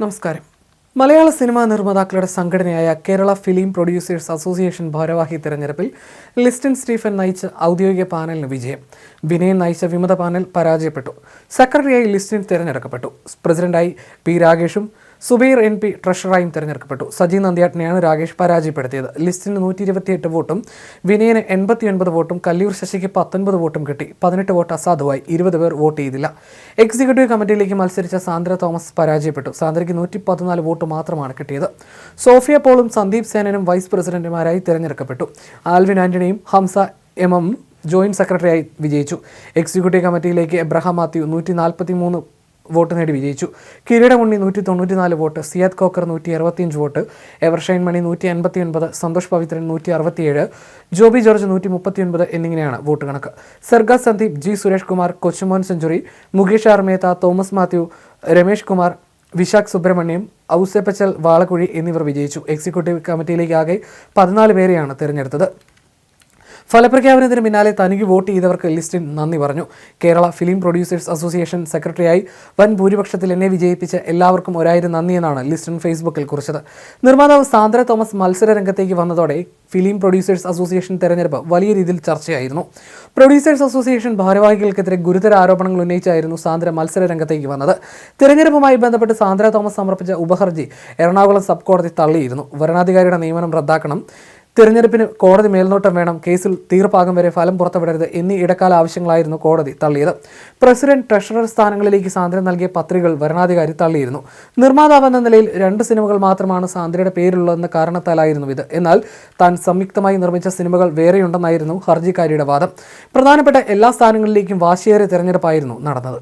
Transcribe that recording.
നമസ്കാരം. മലയാള സിനിമാ നിർമ്മാതാക്കളുടെ സംഘടനയായ Kerala film producers association ഭാരവാഹി തെരഞ്ഞെടുപ്പിൽ ലിസ്റ്റിൻ സ്റ്റീഫൻ നയിച്ച ഔദ്യോഗിക പാനലിന് വിജയം. വിനയൻ നയിച്ച വിമത പാനൽ പരാജയപ്പെട്ടു. സെക്രട്ടറിയായി ലിസ്റ്റിൻ തിരഞ്ഞെടുക്കപ്പെട്ടു. പ്രസിഡന്റായി പി രാഗേഷും സുബൈർ MP ട്രഷററായും തിരഞ്ഞെടുക്കപ്പെട്ടു. സജി നന്ദ്യാട്ടിനെയാണ് രാഗേഷ് പരാജയപ്പെടുത്തിയത്. ലിസ്റ്റിന് 128 വോട്ടും വിനയന് 89 വോട്ടും കല്ലിയൂർ ശശിക്ക് 19 വോട്ടും കിട്ടി. 18 വോട്ട് അസാധുവായി. 20 പേർ വോട്ട് ചെയ്തില്ല. എക്സിക്യൂട്ടീവ് കമ്മിറ്റിയിലേക്ക് മത്സരിച്ച സാന്ദ്ര തോമസ് പരാജയപ്പെട്ടു. സാന്ദ്രയ്ക്ക് 114 വോട്ട് മാത്രമാണ് കിട്ടിയത്. സോഫിയ പോളും സന്ദീപ് സേനനും വൈസ് പ്രസിഡന്റുമാരായി തിരഞ്ഞെടുക്കപ്പെട്ടു. ആൽവിൻ ആന്റണിയും ഹംസ MM ജോയിന്റ് സെക്രട്ടറിയായി വിജയിച്ചു. എക്സിക്യൂട്ടീവ് കമ്മിറ്റിയിലേക്ക് എബ്രഹാം മാത്യു 143 വോട്ട് നേടി വിജയിച്ചു. Kireedamunni 194 vote, Siyad Kokker 165 vote, Evershine Mani 189, Santhosh Pavithran 167, Joby George 139 എന്നിങ്ങനെയാണ് വോട്ട് കണക്ക്. Sarga Sandeep, G Suresh Kumar, Kochumon century, Mukesh R Mehta, Thomas Mathew, Ramesh Kumar, Vishakh Subramaniam, Ouseppachan Valakuzhi എന്നിവർ വിജയിച്ചു. എക്സിക്യൂട്ടീവ് കമ്മിറ്റിയിലേക്ക് ആകെ 14 പേരെയാണ് തിരഞ്ഞെടുത്തത്. ഫലപ്രഖ്യാപനത്തിന് പിന്നാലെ തനിക്ക് വോട്ട് ചെയ്തവർക്ക് ലിസ്റ്റിൻ നന്ദി പറഞ്ഞു. കേരള ഫിലിം പ്രൊഡ്യൂസേഴ്സ് അസോസിയേഷൻ സെക്രട്ടറിയായി വൻ ഭൂരിപക്ഷത്തിൽ എന്നെ വിജയിപ്പിച്ച എല്ലാവർക്കും 1000 നന്ദിയെന്നാണ് ലിസ്റ്റിൻ ഫേസ്ബുക്കിൽ കുറിച്ചത്. നിർമ്മാതാവ് സാന്ദ്ര തോമസ് മത്സര രംഗത്തേക്ക് വന്നതോടെ ഫിലിം പ്രൊഡ്യൂസേഴ്സ് അസോസിയേഷൻ തെരഞ്ഞെടുപ്പ് വലിയ രീതിയിൽ ചർച്ചയായിരുന്നു. പ്രൊഡ്യൂസേഴ്സ് അസോസിയേഷൻ ഭാരവാഹികൾക്കെതിരെ ഗുരുതര ആരോപണങ്ങൾ ഉന്നയിച്ചായിരുന്നു സാന്ദ്ര മത്സര രംഗത്തേക്ക് വന്നത്. തിരഞ്ഞെടുപ്പുമായി ബന്ധപ്പെട്ട് സാന്ദ്ര തോമസ് സമർപ്പിച്ച ഉപഹർജി എറണാകുളം സബ് കോടതി തള്ളിയിരുന്നു. വരണാധികാരിയുടെ നിയമനം റദ്ദാക്കണം, തിരഞ്ഞെടുപ്പിന് കോടതി മേൽനോട്ടം വേണം, കേസിൽ തീർപ്പാകം വരെ ഫലം പുറത്തുവിടരുത് എന്നീ ഇടക്കാല ആവശ്യങ്ങളായിരുന്നു കോടതി തള്ളിയത്. പ്രസിഡന്റ്, ട്രഷറർ സ്ഥാനങ്ങളിലേക്ക് സാന്ദ്ര നൽകിയ പത്രികകൾ വരണാധികാരി തള്ളിയിരുന്നു. നിർമ്മാതാവ് എന്ന നിലയിൽ 2 സിനിമകൾ മാത്രമാണ് സാന്ദ്രയുടെ പേരിലുള്ളതെന്ന കാരണത്താലായിരുന്നു ഇത്. എന്നാൽ താൻ സംയുക്തമായി നിർമ്മിച്ച സിനിമകൾ വേറെയുണ്ടെന്നായിരുന്നു ഹർജിക്കാരിയുടെ വാദം. പ്രധാനപ്പെട്ട എല്ലാ സ്ഥാനങ്ങളിലേക്കും വാശിയേറിയ തെരഞ്ഞെടുപ്പായിരുന്നു നടന്നത്.